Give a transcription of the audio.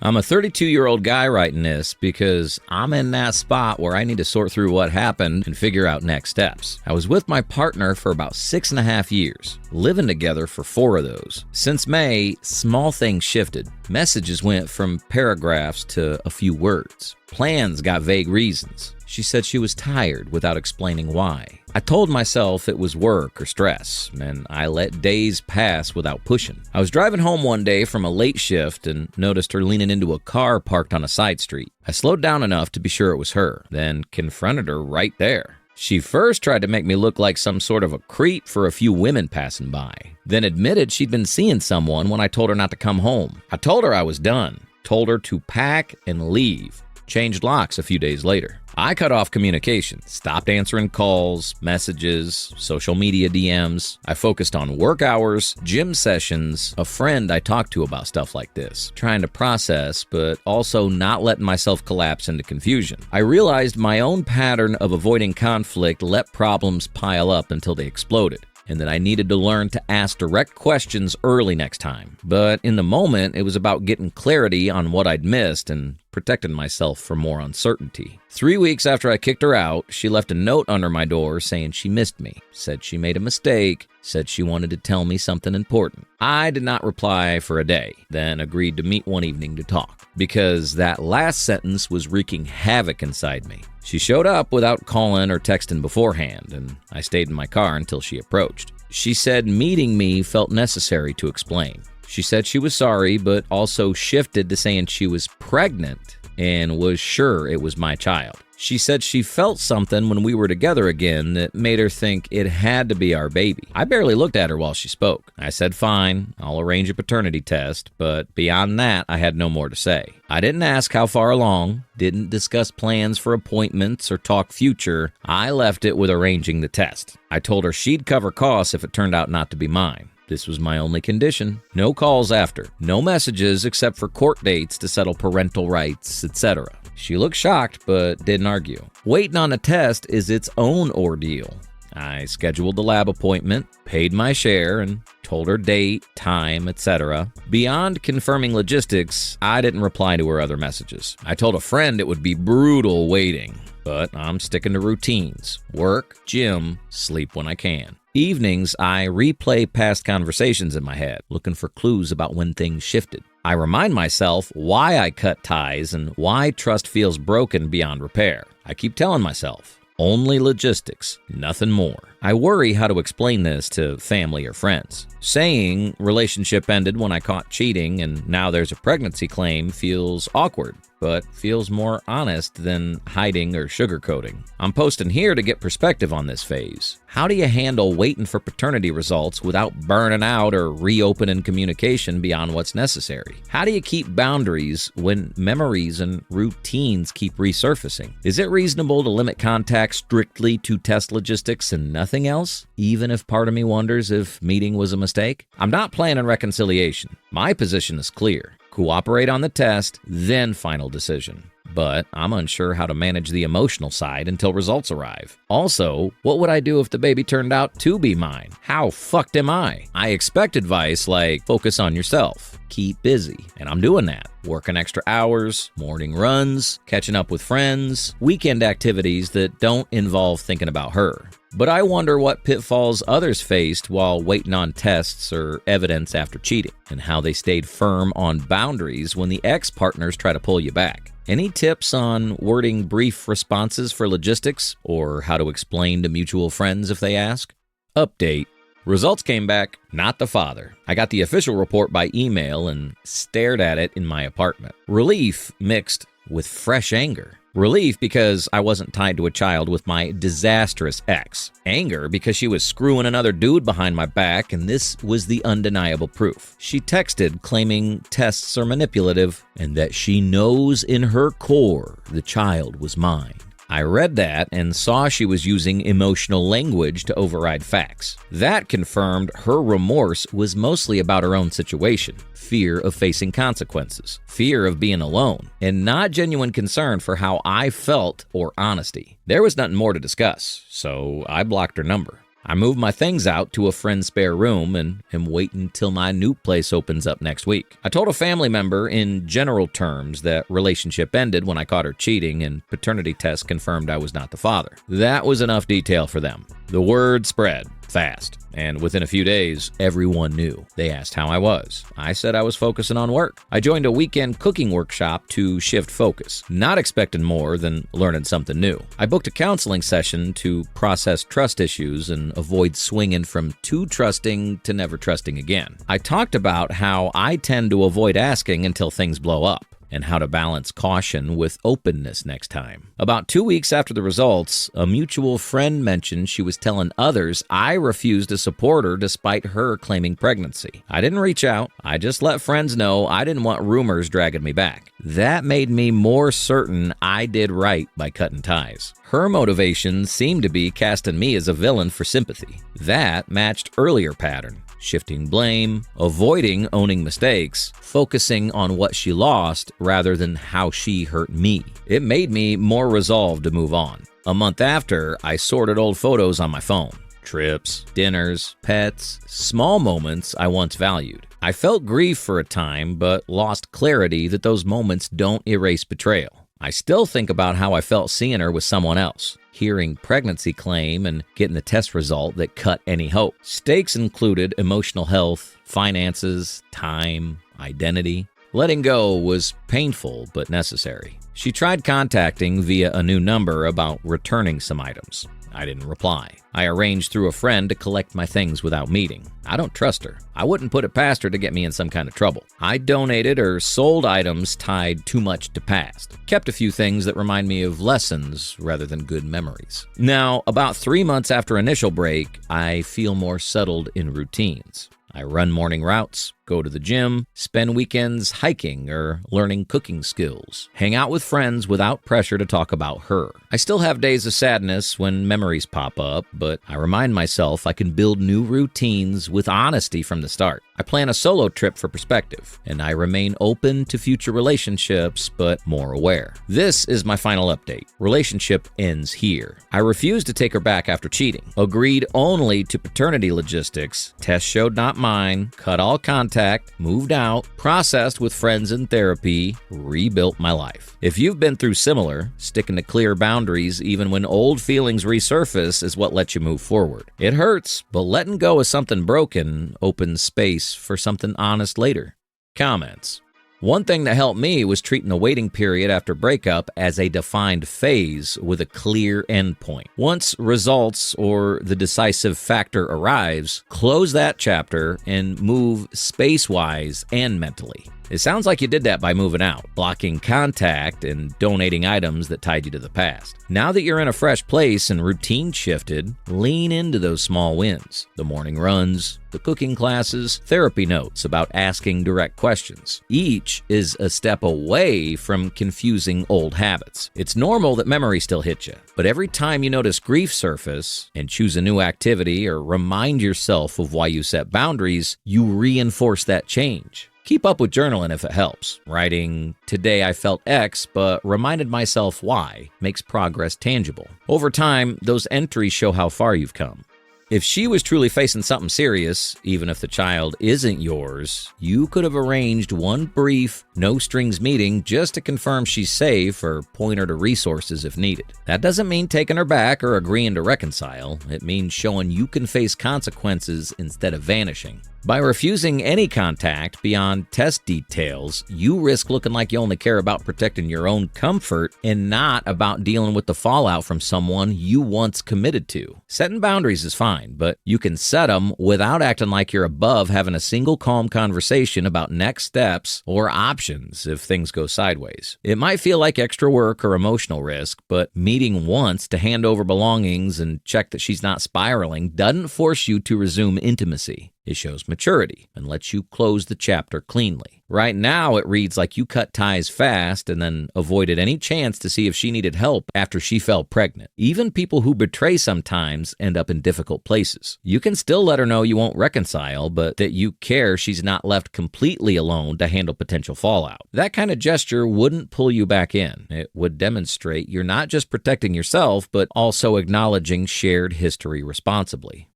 I'm a 32-year-old guy writing this because I'm in that spot where I need to sort through what happened and figure out next steps. I was with my partner for about 6.5 years, living together for 4 of those. Since May, small things shifted. Messages went from paragraphs to a few words. Plans got vague reasons. She said she was tired without explaining why. I told myself it was work or stress, and I let days pass without pushing. I was driving home one day from a late shift and noticed her leaning into a car parked on a side street. I slowed down enough to be sure it was her, then confronted her right there. She first tried to make me look like some sort of a creep for a few women passing by, then admitted she'd been seeing someone when I told her not to come home. I told her I was done, told her to pack and leave. Changed locks a few days later. I cut off communication, stopped answering calls, messages, social media DMs. I focused on work hours, gym sessions, a friend I talked to about stuff like this, trying to process, but also not letting myself collapse into confusion. I realized my own pattern of avoiding conflict let problems pile up until they exploded, and that I needed to learn to ask direct questions early next time. But in the moment, it was about getting clarity on what I'd missed and protecting myself from more uncertainty. 3 weeks after I kicked her out, she left a note under my door saying she missed me, said she made a mistake, said she wanted to tell me something important. I did not reply for a day, then agreed to meet one evening to talk, because that last sentence was wreaking havoc inside me. She showed up without calling or texting beforehand, and I stayed in my car until she approached. She said meeting me felt necessary to explain. She said she was sorry, but also shifted to saying she was pregnant and was sure it was my child. She said she felt something when we were together again that made her think it had to be our baby. I barely looked at her while she spoke. I said, fine, I'll arrange a paternity test, but beyond that, I had no more to say. I didn't ask how far along, didn't discuss plans for appointments or talk future. I left it with arranging the test. I told her she'd cover costs if it turned out not to be mine. This was my only condition. No calls after. No messages except for court dates to settle parental rights, etc. She looked shocked, but didn't argue. Waiting on a test is its own ordeal. I scheduled the lab appointment, paid my share, and told her date, time, etc. Beyond confirming logistics, I didn't reply to her other messages. I told a friend it would be brutal waiting, but I'm sticking to routines. Work, gym, sleep when I can. Evenings, I replay past conversations in my head, looking for clues about when things shifted. I remind myself why I cut ties and why trust feels broken beyond repair. I keep telling myself, only logistics, nothing more. I worry how to explain this to family or friends. Saying relationship ended when I caught cheating and now there's a pregnancy claim feels awkward, but feels more honest than hiding or sugarcoating. I'm posting here to get perspective on this phase. How do you handle waiting for paternity results without burning out or reopening communication beyond what's necessary? How do you keep boundaries when memories and routines keep resurfacing? Is it reasonable to limit contact strictly to test logistics and nothing else, even if part of me wonders if meeting was a mistake? I'm not planning reconciliation. My position is clear. Cooperate on the test, then final decision. But I'm unsure how to manage the emotional side until results arrive. Also, what would I do if the baby turned out to be mine? How fucked am I? I expect advice like focus on yourself, keep busy, and I'm doing that. Working extra hours, morning runs, catching up with friends, weekend activities that don't involve thinking about her. But I wonder what pitfalls others faced while waiting on tests or evidence after cheating, and how they stayed firm on boundaries when the ex-partners try to pull you back. Any tips on wording brief responses for logistics, or how to explain to mutual friends if they ask? Update. Results came back, not the father. I got the official report by email and stared at it in my apartment. Relief mixed with fresh anger. Relief because I wasn't tied to a child with my disastrous ex. Anger because she was screwing another dude behind my back, and this was the undeniable proof. She texted claiming tests are manipulative and that she knows in her core the child was mine. I read that and saw she was using emotional language to override facts. That confirmed her remorse was mostly about her own situation, fear of facing consequences, fear of being alone, and not genuine concern for how I felt or honesty. There was nothing more to discuss, so I blocked her number. I moved my things out to a friend's spare room and am waiting till my new place opens up next week. I told a family member in general terms that relationship ended when I caught her cheating and paternity test confirmed I was not the father. That was enough detail for them. The word spread fast, and within a few days, everyone knew. They asked how I was. I said I was focusing on work. I joined a weekend cooking workshop to shift focus, not expecting more than learning something new. I booked a counseling session to process trust issues and avoid swinging from too trusting to never trusting again. I talked about how I tend to avoid asking until things blow up, and how to balance caution with openness next time. About 2 weeks after the results, a mutual friend mentioned she was telling others I refused to support her despite her claiming pregnancy. I didn't reach out. I just let friends know I didn't want rumors dragging me back. That made me more certain I did right by cutting ties. Her motivation seemed to be casting me as a villain for sympathy. That matched earlier pattern. Shifting blame, avoiding owning mistakes, focusing on what she lost rather than how she hurt me. It made me more resolved to move on. A month after, I sorted old photos on my phone. Trips, dinners, pets, small moments I once valued. I felt grief for a time, but lost clarity that those moments don't erase betrayal. I still think about how I felt seeing her with someone else, hearing pregnancy claim and getting the test result that cut any hope. Stakes included emotional health, finances, time, identity. Letting go was painful but necessary. She tried contacting via a new number about returning some items. I didn't reply. I arranged through a friend to collect my things without meeting. I don't trust her. I wouldn't put it past her to get me in some kind of trouble. I donated or sold items tied too much to past. Kept a few things that remind me of lessons rather than good memories. Now, about 3 months after initial break, I feel more settled in routines. I run morning routes, go to the gym, spend weekends hiking or learning cooking skills, hang out with friends without pressure to talk about her. I still have days of sadness when memories pop up, but I remind myself I can build new routines with honesty from the start. I plan a solo trip for perspective, and I remain open to future relationships, but more aware. This is my final update. Relationship ends here. I refused to take her back after cheating. Agreed only to paternity logistics. Test showed not mine. Cut all contact. Moved out. Processed with friends in therapy. Rebuilt my life. If you've been through similar, sticking to clear boundaries even when old feelings resurface is what lets you move forward. It hurts, but letting go of something broken opens space for something honest later. Comments. One thing that helped me was treating the waiting period after breakup as a defined phase with a clear endpoint. Once results or the decisive factor arrives, close that chapter and move space-wise and mentally. It sounds like you did that by moving out, blocking contact, and donating items that tied you to the past. Now that you're in a fresh place and routine shifted, lean into those small wins. The morning runs, the cooking classes, therapy notes about asking direct questions. Each is a step away from confusing old habits. It's normal that memories still hit you, but every time you notice grief surface and choose a new activity or remind yourself of why you set boundaries, you reinforce that change. Keep up with journaling if it helps. Writing, "Today I felt X, but reminded myself Y," makes progress tangible. Over time, those entries show how far you've come. If she was truly facing something serious, even if the child isn't yours, you could have arranged one brief, no-strings meeting just to confirm she's safe or point her to resources if needed. That doesn't mean taking her back or agreeing to reconcile. It means showing you can face consequences instead of vanishing. By refusing any contact beyond test details, you risk looking like you only care about protecting your own comfort and not about dealing with the fallout from someone you once committed to. Setting boundaries is fine, but you can set them without acting like you're above having a single calm conversation about next steps or options if things go sideways. It might feel like extra work or emotional risk, but meeting once to hand over belongings and check that she's not spiraling doesn't force you to resume intimacy. It shows maturity and lets you close the chapter cleanly. Right now, it reads like you cut ties fast and then avoided any chance to see if she needed help after she fell pregnant. Even people who betray sometimes end up in difficult places. You can still let her know you won't reconcile, but that you care she's not left completely alone to handle potential fallout. That kind of gesture wouldn't pull you back in. It would demonstrate you're not just protecting yourself, but also acknowledging shared history responsibly.